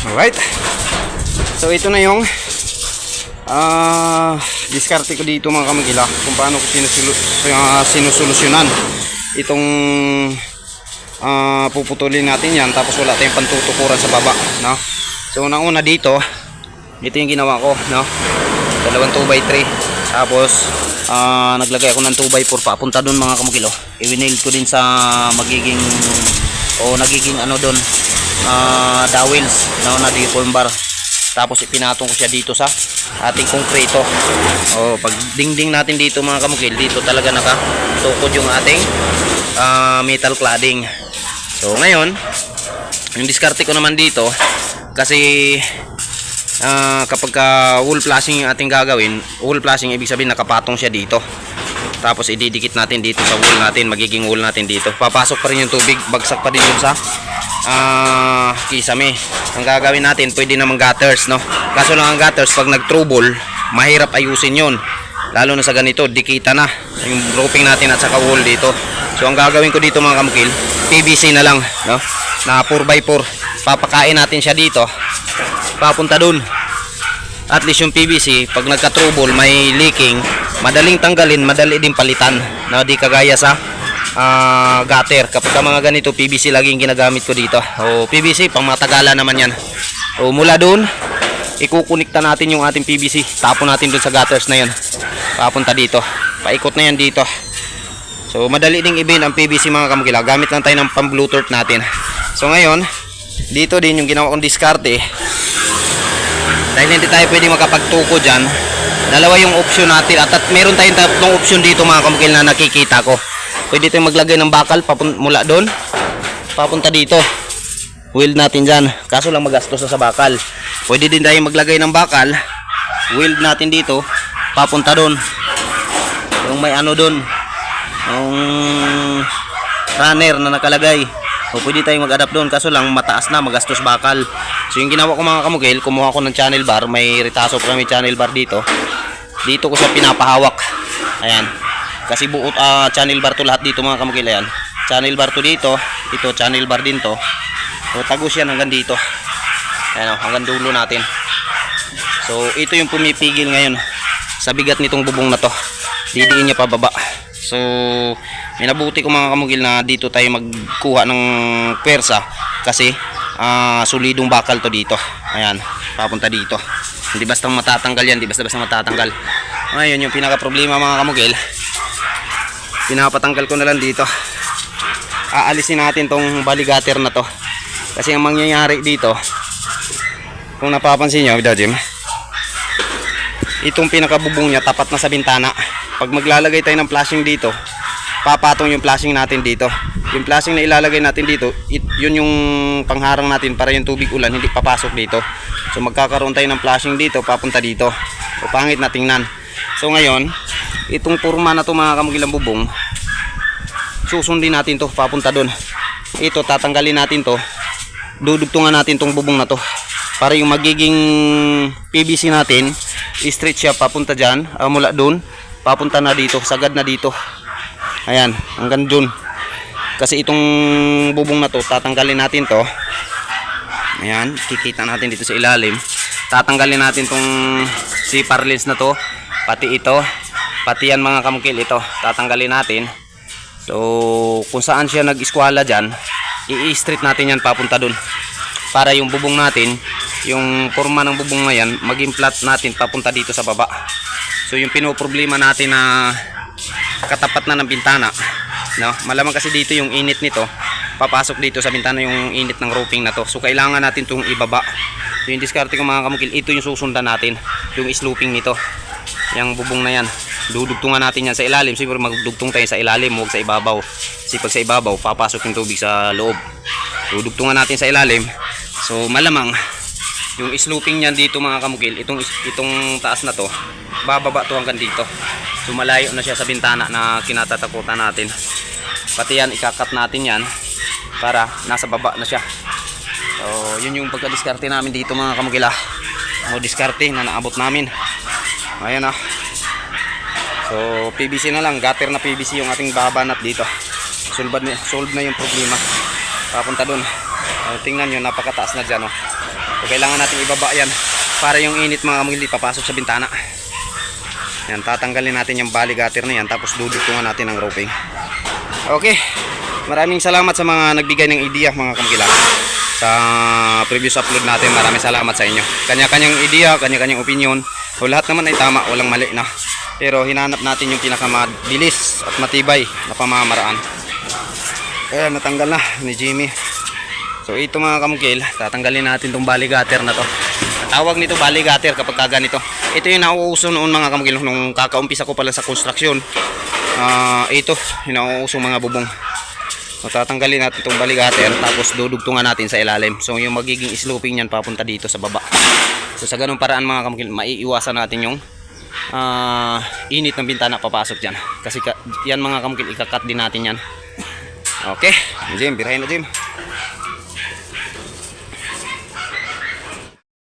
Alright. So ito na yung diskarte ko dito mga kamagila kung paano ko sinusolusyonan itong puputulin natin yan tapos wala tayong pantutukuran sa baba, no? So una dito, ito yung ginawa ko, no? Dalawang 2x3 tapos naglagay ako ng 2x4 papunta doon mga kamagilo. I-nail ko din sa magiging nagiging ano doon dowels na deform bar. Tapos ipinatong ko siya dito sa ating konkreto. Pag dingding natin dito mga kamukil, dito talaga nakatukod yung ating metal cladding. So ngayon, yung diskarte ko naman dito, kasi kapag wall flashing yung ating gagawin, wall flashing ibig sabihin nakapatong siya dito. Tapos ididikit natin dito sa wall natin, magiging wall natin dito. Papasok pa rin yung tubig, bagsak pa rin yung sa kisame. Ang gagawin natin, pwede namang gutters, no? Kaso lang ang gutters, pag nag-trouble, mahirap ayusin yon. Lalo na sa ganito, dikita na yung roofing natin at saka wall dito. So ang gagawin ko dito mga kamukil, PVC na lang, no? Na 4x4. Papakain natin siya dito, papunta dun. At least yung PVC, pag nagka-trouble, may leaking, madaling tanggalin, madali din palitan, no? Di kagaya sa gutter. Kapag mga ganito, PVC laging ginagamit ko dito. PVC pang matagalan naman yan. Mula doon ikukunikta natin yung ating PVC, tapon natin doon sa gutters na yan, papunta dito, paikot na yan dito. So madali ding i-bend ang PVC mga kamukila, gamit lang tayo ng pang-bluetooth natin. So ngayon dito din yung ginawa kong diskarte, dahil hindi tayo pwede makapagtuko dyan. Dalawa yung option natin at meron tayong tatlong option dito mga kamukil na nakikita ko. Pwede tayong maglagay ng bakal mula doon papunta dito, weld natin dyan, kaso lang magastos sa bakal. Pwede din tayong maglagay ng bakal, weld natin dito papunta doon, yung may ano doon, yung runner na nakalagay. Pwede tayong mag-adapt doon, kaso lang mataas na, magastos bakal. So yung ginawa ko mga kamukil, kumuha ko ng channel bar, may retaso pa kami channel bar dito ko siya pinapahawak. Ayan, kasi buot channel bar to lahat dito mga kamukil. Ayan, channel bar to dito, ito channel bar din to. So tagos yan hanggang dito. Ayan, hanggang dulo natin. So ito yung pumipigil ngayon sa bigat nitong bubong na to, didiin niya pababa. So minabuti ko mga kamukil na dito tayo magkuha ng pwersa, kasi solidong bakal to dito. Ayan, papunta dito, hindi basta matatanggal yan, hindi basta matatanggal. Ngayon yung pinaka problema mga kamukil, pinapatanggal ko na lang dito. Aalisin natin tong baligater na to, kasi ang mangyayari dito, kung napapansin nyo, itong pinakabubong niya tapat na sa bintana. Pag maglalagay tayo ng flashing dito, papatong yung flashing natin dito. Yung flashing na ilalagay natin dito, yun yung pangharang natin para yung tubig ulan hindi papasok dito. So magkakaroon tayo ng flashing dito, papunta dito. So pangit na tingnan. So ngayon, itong forma na to mga kamugilang bubong, susundin natin to papunta doon. Ito tatanggalin natin to, dudugtungan natin tong bubong na to, para yung magiging PVC natin straight siya papunta dyan, mula doon papunta na dito, sagad na dito. Ayan, hanggang doon. Kasi itong bubong na to, tatanggalin natin to. Ayan, kikita natin dito sa ilalim. Tatanggalin natin tong zipper lens na to, pati ito, pati yan mga kamukil, ito tatanggalin natin. So kung saan siya nag-eskwala dyan, i-straight natin yan papunta dun, para yung bubong natin, yung forma ng bubong na yan, maging flat natin papunta dito sa baba. So yung pinoproblema natin na katapat na ng bintana, no? Malamang kasi dito yung init nito, papasok dito sa bintana yung init ng roofing na to. So kailangan natin itong ibaba. So yung diskarte ko mga kamukil, ito yung susundan natin, yung sloping nito, yung bubong na yan. Dudugtungan natin yan sa ilalim. Siguro magdugtong tayo sa ilalim, huwag sa ibabaw. Kasi pag sa ibabaw, papasok yung tubig sa loob. Dudugtungan natin sa ilalim. So malamang yung sloping niyan dito mga kamukil, itong taas na to, bababa to hanggang dito. So malayo na siya sa bintana na kinatatakutan natin. Pati yan, ikakat natin yan para nasa baba na siya. So yun yung pagka-diskarte namin dito mga kamukila. Diskarte na naabot namin. Ayan na. So PVC na lang, gutter na PVC yung ating babanat dito. Solve na yung problema. Papunta dun. Tingnan nyo, napakataas na dyan. kailangan natin ibaba yan para yung init mga kamukil papasok sa bintana. Yan, tatanggalin natin yung bali gutter na yan, tapos dudugtungan natin ang roping. Okay, maraming salamat sa mga nagbigay ng idea mga kamukil. Sa previous upload natin, maraming salamat sa inyo. Kanya-kanyang idea, kanya-kanyang opinion. O lahat naman ay tama, walang mali na. Pero hinanap natin yung pinakamabilis at matibay na pamamaraan. Kaya natanggal na ni Jimmy. So ito mga kamukil, tatanggalin natin itong bali gutter na to. Tawag nito bali gutter kapag kaganito. Ito yung nauuso noon mga kamukil nung kakaumpisa ko pala sa construction. Ito yung nauuso mga bubong. So tatanggalin natin itong bali gutter, tapos dudugtungan natin sa ilalim. So yung magiging sloping niyan papunta dito sa baba. So sa ganung paraan mga kamukil, maiiwasan natin yung init ng bintana papasok dyan. Kasi yan mga kamukil, ikakat din natin yan. Okay, Jim, birahin na Jim.